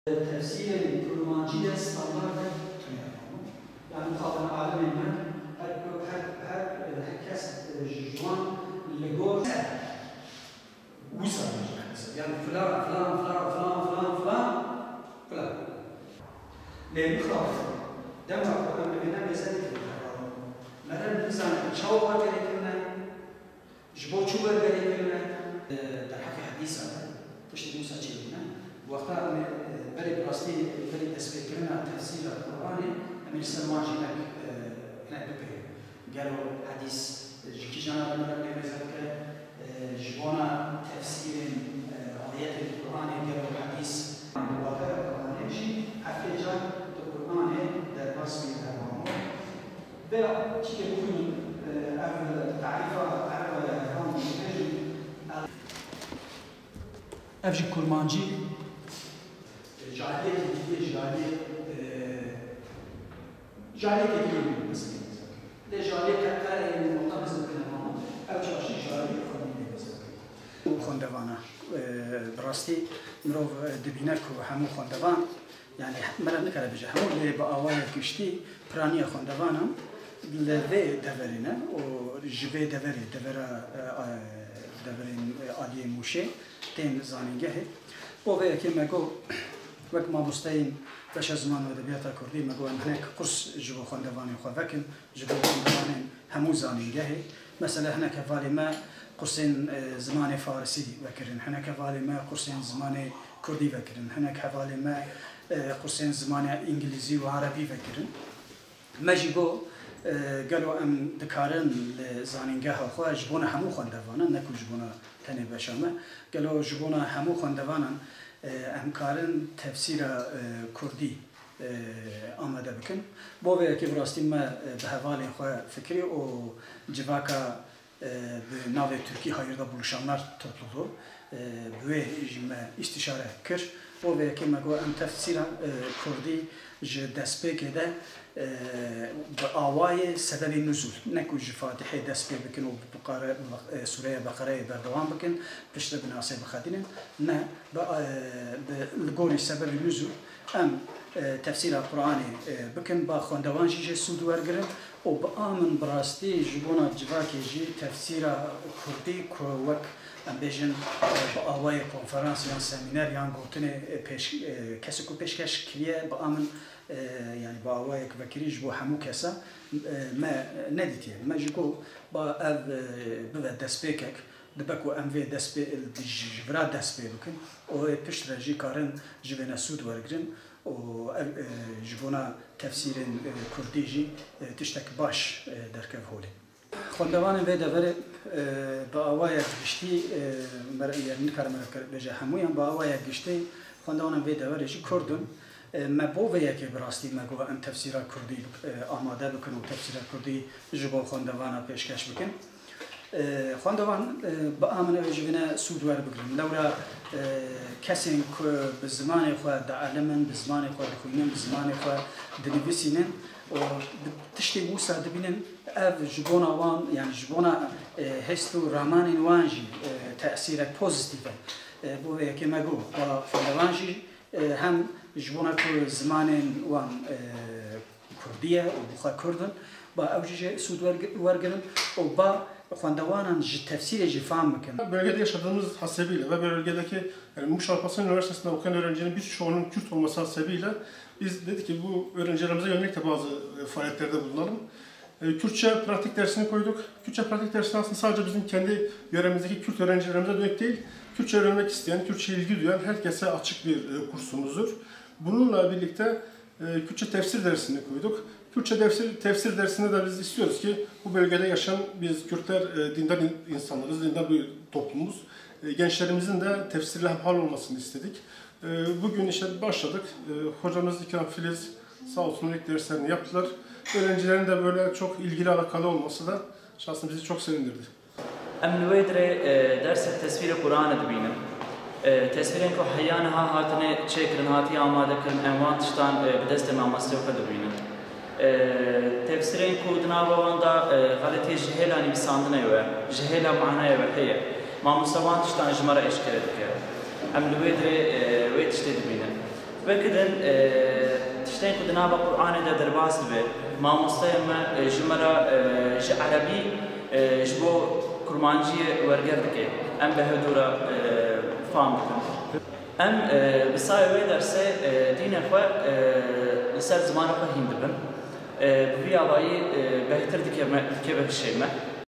تفسير الكرومانجية ستاندارد يعني مخاطر عالمي من هر كاس جوان لجور وصل يعني فلان فلان فلان فلان فلان فلان فلان ليه بخاف دم أنا ببينا بزاف مثلا مثلا شو بقى كنا جبوا شو بقى كنا ده حكي حديث هذا تشتري مساجين وقتها بري براستي بري تسبيح كنا تفسير القرآن أمير سلمان جينا هنا ببيه قالوا حديث كيجانا بنا بمزاج جبونا تفسير آيات القرآن قالوا حديث واقع القرآن شيء حتى جاء القرآن در رسمي الأمام بلا شيء يكون تعريفه عربة كان أفجي كرمانجي جالية كتير جالية كتير مثلا لجالية كتير مرتبط بالكلام أو شيء جالية خليني مثلا خندوانة براستي مروف دبينك وحمو خندوان يعني مرة نكره بجه همو اللي بأوايا كشتي برانية خندوانة لذي دفرنا وجبي دفرا دفرين عادي موشي تين زانينجه وفي كما جو وقت ما مستعين باش زمان ودبيات كردي ما جو هناك قرص جبو خندواني وخذكن جبو خندواني همو زانينجه مثلا هناك فالي ما قرصين زمان فارسي ذكرن هناك فالي ما قرصين زمان كردي ذكرن هناك فالي ما قرصين زمان انجليزي وعربي ذكرن ما جيبو قالوا أم دكارن لزانينجها خوا جبونا همو خندوانا نكو جبونا تاني بشامة قالوا جبونا همو خندوانا أم كارن تفسير كردي آماده بكن بوه که براستی ما به حوالی خوا فکری و جواکا به ناو ترکی هایردا بولشانlar topluluğu بوه جمع استشاره کر بوه که ما گو ام تفسیر کردی ج دست بکده به آوای سبب نزول نکو ج فاتحه دست بکن و بقره سوره بقره بردوام بکن پشت بناسه بخدینن نه به لگوری سبب نزول ام تفسير القرآن بكن با خوندوان جي سود ورگرن و با آمن براستی جبونا جواکی جي تفسير كردي كوك ام بيجن با آواي کنفرانس یا سمینار یا گوتن کسی کو پیشکش کریه با آمن يعني با آواي كبكري جبو همو كسا ما نديتيه ما جيكو با اف بو دسبيكك دبكو ام في دسبي جبرا دسبي بكن و بيشترا جي كارن جبنا سود ورگرن و جبونا تفسير كرديجي تشتك باش دركب هولي خوندوان في دفر باوايا گشتي يعني نكر بجا همويان باوايا گشتي خوندوان في دفر جي كردن ما بوویه که براستی ما گوه ام تفسیر کردی آماده بکن و تفسیر کردی جبو خوندوان پیشکش بکن خوندوان با آمنه جبنا سود ور بگرن لورا کسی که به زمان خود علمن به زمان خود خوینن به زمان خود دنیویسینن و تشتی موسا دبینن اف جبونا وان یعنی جبونا هستو رامانین وانجی تأثیر پوزیتیو بوویه که ما گوه با خوندوانجی هم جبونا که زمان وان کردیه و بخوا کردن با اوجه سود ورگرن و با خوندوانان tefsiri faham bakın. Bölgede yaşadığımız hasebiyle ve bölgedeki yani Muş Alparslan Üniversitesi'nde okuyan öğrencilerin birçoğunun Kürt olması hasebiyle biz dedik ki bu öğrencilerimize yönelik de bazı faaliyetlerde bulunalım. Kürtçe pratik dersini koyduk. Kürtçe pratik dersini aslında sadece bizim kendi yöremizdeki Kürt öğrencilerimize dönük değil, Kürtçe öğrenmek isteyen, Kürtçe ilgi duyan herkese açık bir kursumuzdur. Bununla birlikte Kürtçe tefsir dersini koyduk. Kürtçe tefsir dersinde de biz istiyoruz ki bu bölgede yaşayan biz Kürtler dindar insanlarız, dindar bir toplumuz. Gençlerimizin de tefsirle hemhal olmasını istedik. Bugün işte başladık. Hocamız İkram Filiz sağ olsun ilk derslerini yaptılar. Öğrencilerin de böyle çok ilgili alakalı olması da şahsen bizi çok sevindirdi. Emnüvedre derse tesviri Kur'an'ı dibinin. Tesvirin ko hayyanha hatine çekrin hati amade kırın envan tiştan bedeste mamasya dibinin. تفسيرين كودنا واندا غلطي جهلا نبساندنا يوا جهلا معنا يوا هي ما مستوان تشتان جمرة إشكالات كيا أم لويدري ويتشتد بينا وكدن تشتين كدنا بقرآن ده درباس به ما مستيما جمرة عربي جبو كرمانجي ورقردك أم بهدورة فام أم بساوي درسه دين أخوة لسر زمان أخوة هندبن بفي عباية بهتر دكيبه الشيمة